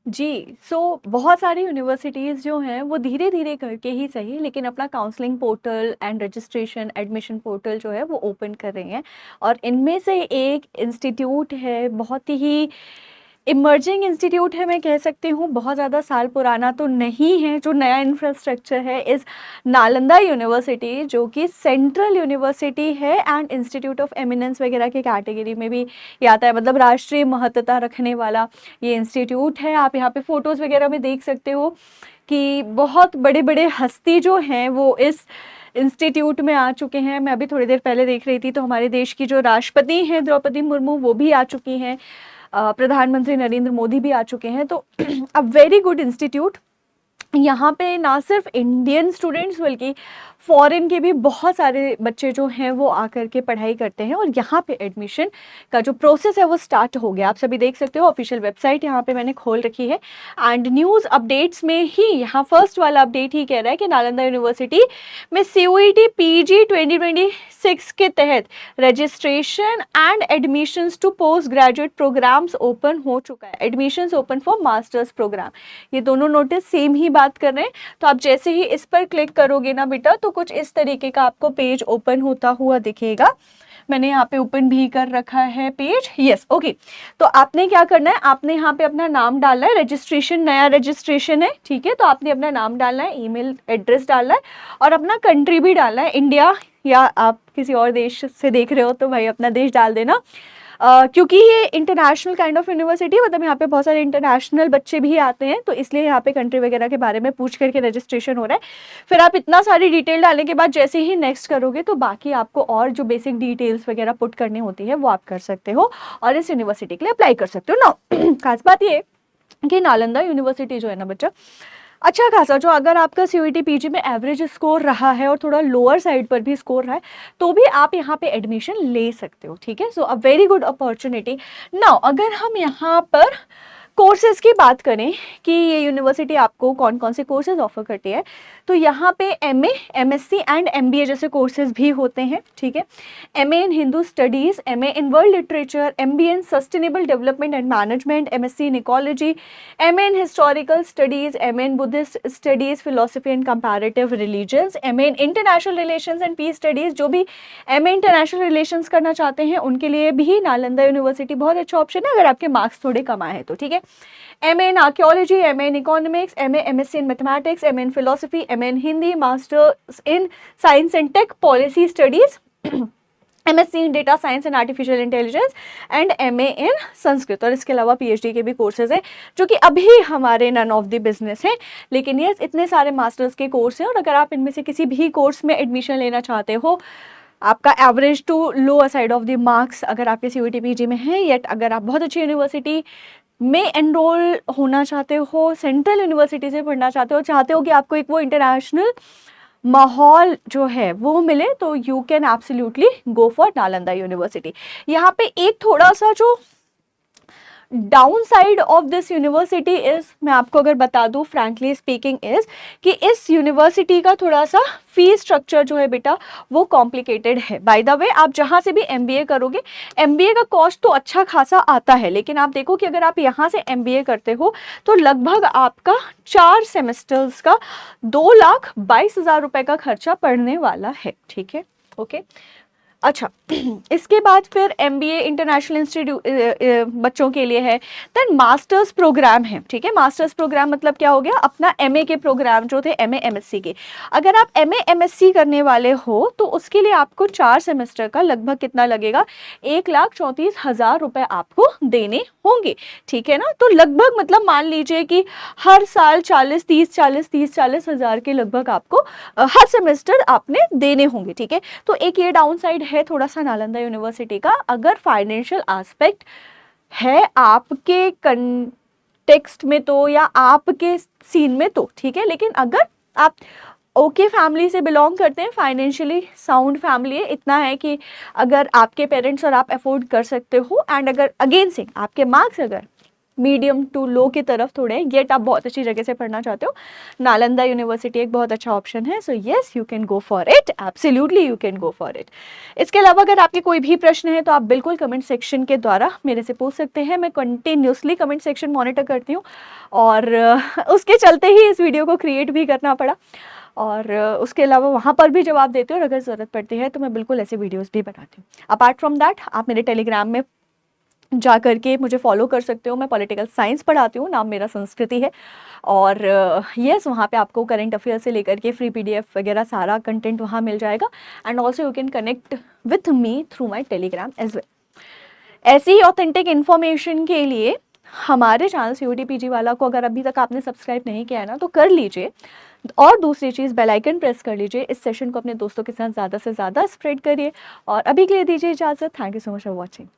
जी, बहुत सारी यूनिवर्सिटीज़ जो हैं वो धीरे-धीरे करके ही सही लेकिन अपना counselling portal and registration admission portal जो है वो ओपन कर रही हैं और इनमें से एक इंस्टीट्यूट है, बहुत ही इमर्जिंग इंस्टीट्यूट है मैं कह सकती हूँ, बहुत ज़्यादा साल पुराना तो नहीं है, जो नया इंफ्रास्ट्रक्चर है इस नालंदा यूनिवर्सिटी जो कि सेंट्रल यूनिवर्सिटी है एंड इंस्टीट्यूट ऑफ एमिनेंस वगैरह की कैटेगरी में भी ये आता है, मतलब राष्ट्रीय महत्ता रखने वाला ये इंस्टीट्यूट है। आप यहाँ पे फ़ोटोज़ वगैरह में देख सकते हो कि बहुत बड़े-बड़े हस्ती जो हैं वो इस इंस्टीट्यूट में आ चुके हैं। मैं अभी थोड़ी देर पहले देख रही थी तो हमारे देश की जो राष्ट्रपति हैं द्रौपदी मुर्मू वो भी आ चुकी हैं। प्रधानमंत्री नरेंद्र मोदी भी आ चुके हैं। तो अ वेरी गुड इंस्टीट्यूट। यहाँ पे ना सिर्फ इंडियन स्टूडेंट्स बल्कि फॉरेन के भी बहुत सारे बच्चे जो हैं वो आकर के पढ़ाई करते हैं और यहाँ पे एडमिशन का जो प्रोसेस है वो स्टार्ट हो गया। आप सभी देख सकते हो, ऑफिशियल वेबसाइट यहाँ पे मैंने खोल रखी है एंड न्यूज़ अपडेट्स में ही यहाँ फर्स्ट वाला अपडेट ही कह रहा है कि नालंदा यूनिवर्सिटी में CUET PG 2026 के तहत registration and admissions to post graduate programmes open हो चुका है। Admissions open for masters programme, ये दोनों नोटिस सेम ही बात कर रहे हैं। तो आप जैसे ही इस पर क्लिक करोगे ना बेटा तो कुछ इस तरीके का आपको पेज ओपन होता हुआ दिखेगा। मैंने यहाँ पे ओपन भी कर रखा है पेज। Yes, okay. तो आपने क्या करना है, आपने यहाँ पे अपना नाम डालना है। रजिस्ट्रेशन, नया रजिस्ट्रेशन है, ठीक है। तो आपने अपना नाम डालना है, ईमेल एड्रेस डालना है और अपना कंट्री भी डालना है, इंडिया या आप किसी और देश से देख रहे हो तो भाई अपना देश डाल देना। क्योंकि ये इंटरनेशनल काइंड ऑफ यूनिवर्सिटी, मतलब यहाँ पे बहुत सारे इंटरनेशनल बच्चे भी आते हैं तो इसलिए यहाँ पे कंट्री वगैरह के बारे में पूछ करके रजिस्ट्रेशन हो रहा है। फिर आप इतना सारी डिटेल डालने के बाद जैसे ही नेक्स्ट करोगे तो बाकी आपको और जो बेसिक डिटेल्स वगैरह पुट करनी होती है वो आप कर सकते हो और इस यूनिवर्सिटी के लिए अप्लाई कर सकते हो ना। खास बात ये कि नालंदा यूनिवर्सिटी जो है ना बच्चा, अच्छा खासा जो अगर आपका CUET PG में एवरेज स्कोर रहा है और थोड़ा लोअर साइड पर भी स्कोर रहा है तो भी आप यहाँ पे एडमिशन ले सकते हो, ठीक है। So a very good opportunity. Now अगर हम यहाँ पर कोर्सेज की बात करें कि ये यूनिवर्सिटी आपको कौन कौन से कोर्सेज ऑफर करती है, तो यहाँ पे MA, MSc एंड MBA जैसे कोर्सेज भी होते हैं, ठीक है। MA in Hindu studies, MA in world literature, MBA in sustainable development and management, MSc in ecology, MA in historical studies, MA in Buddhist studies, philosophy and comparative religions, MA in international relations and peace studies. जो भी MA international relations करना चाहते हैं उनके लिए भी Nalanda university बहुत अच्छा ऑप्शन है अगर आपके मार्क्स थोड़े कम आए हैं तो, ठीक है। MA in archaeology, MA in economics, MSc in mathematics, MA in philosophy, MA in Hindi, masters in science and tech policy studies, MSc in data science and artificial intelligence and MA in Sanskrit. और इसके अलावा PhD के भी courses हैं जो कि अभी हमारे नन ऑफ द बिजनेस हैं, लेकिन ये इतने सारे मास्टर्स के कोर्स हैं और अगर आप इनमें से किसी भी कोर्स में एडमिशन लेना चाहते हो, आपका average to lower side of the marks अगर आपके CUET PG में है, येट अगर आप बहुत अच्छी यूनिवर्सिटी में एनरोल होना चाहते हो, सेंट्रल यूनिवर्सिटी से पढ़ना चाहते हो कि आपको एक वो इंटरनेशनल माहौल जो है वो मिले, तो you can absolutely go for Nalanda university. यहाँ पे एक थोड़ा सा जो down side of this university is, मैं आपको अगर बता दूं फ्रैंकली स्पीकिंग, इज कि इस यूनिवर्सिटी का थोड़ा सा फी स्ट्रक्चर जो है बेटा वो कॉम्प्लिकेटेड है। बाय द वे आप जहां से भी MBA करोगे, MBA का कॉस्ट तो अच्छा खासा आता है, लेकिन आप देखो कि अगर आप यहाँ से MBA करते हो तो लगभग आपका 4 सेमेस्टर्स का 2,22,000 रुपए का खर्चा पड़ने वाला है, ठीक है, ओके। अच्छा, इसके बाद फिर MBA इंटरनेशनल इंस्टीट्यूट बच्चों के लिए है। देन मास्टर्स प्रोग्राम है, ठीक है। मास्टर्स प्रोग्राम मतलब क्या हो गया, अपना MA के प्रोग्राम जो थे MA MSc के। अगर आप MA MSc करने वाले हो तो उसके लिए आपको 4 सेमेस्टर का लगभग कितना लगेगा, 1,34,000 रुपए आपको देने होंगे, ठीक है ना। तो लगभग मतलब मान लीजिए कि हर साल 40 हज़ार के लगभग आपको हर सेमेस्टर आपने देने होंगे, ठीक है। तो एक ये डाउन साइड है थोड़ा सा नालंदा यूनिवर्सिटी का, अगर फाइनेंशियल एस्पेक्ट है आपके कंटेक्स्ट में तो या आपके सीन में तो ठीक है, लेकिन अगर आप ओके फैमिली से बिलोंग करते हैं, फाइनेंशियली साउंड फैमिली है, इतना है कि अगर आपके पेरेंट्स और आप अफोर्ड कर सकते हो एंड अगर अगेन से आपके मार्क्स अगर मीडियम टू लो की तरफ थोड़े हैं, येट आप बहुत अच्छी जगह से पढ़ना चाहते हो, नालंदा यूनिवर्सिटी एक बहुत अच्छा ऑप्शन है। So yes, you can go for it, absolutely you can go for it. इसके अलावा अगर आपके कोई भी प्रश्न है तो आप बिल्कुल कमेंट सेक्शन के द्वारा मेरे से पूछ सकते हैं। मैं कंटिन्यूसली कमेंट सेक्शन मॉनिटर करती हूँ और उसके चलते ही इस वीडियो को क्रिएट भी करना पड़ा। और उसके अलावा वहाँ पर भी जवाब देते हो और अगर ज़रूरत पड़ती है तो मैं बिल्कुल ऐसे वीडियोस भी बनाती हूँ। अपार्ट फ्रॉम दैट आप मेरे टेलीग्राम में जा करके मुझे फॉलो कर सकते हो। मैं पॉलिटिकल साइंस पढ़ाती हूँ, नाम मेरा संस्कृति है। और यस, वहाँ पे आपको करंट अफेयर से लेकर के फ्री पीडीएफ वगैरह सारा कंटेंट वहाँ मिल जाएगा। And also you can connect with me through my Telegram as well. ऐसी ही ऑथेंटिक इन्फॉर्मेशन के लिए हमारे चैनल सीयूटी पीजी वाला को अगर अभी तक आपने सब्सक्राइब नहीं किया है ना तो कर लीजिए। और दूसरी चीज़, बेल आइकन प्रेस कर लीजिए। इस सेशन को अपने दोस्तों के साथ ज़्यादा से ज़्यादा स्प्रेड करिए। और अभी के लिए दीजिए इजाज़त। Thank you so much for watching.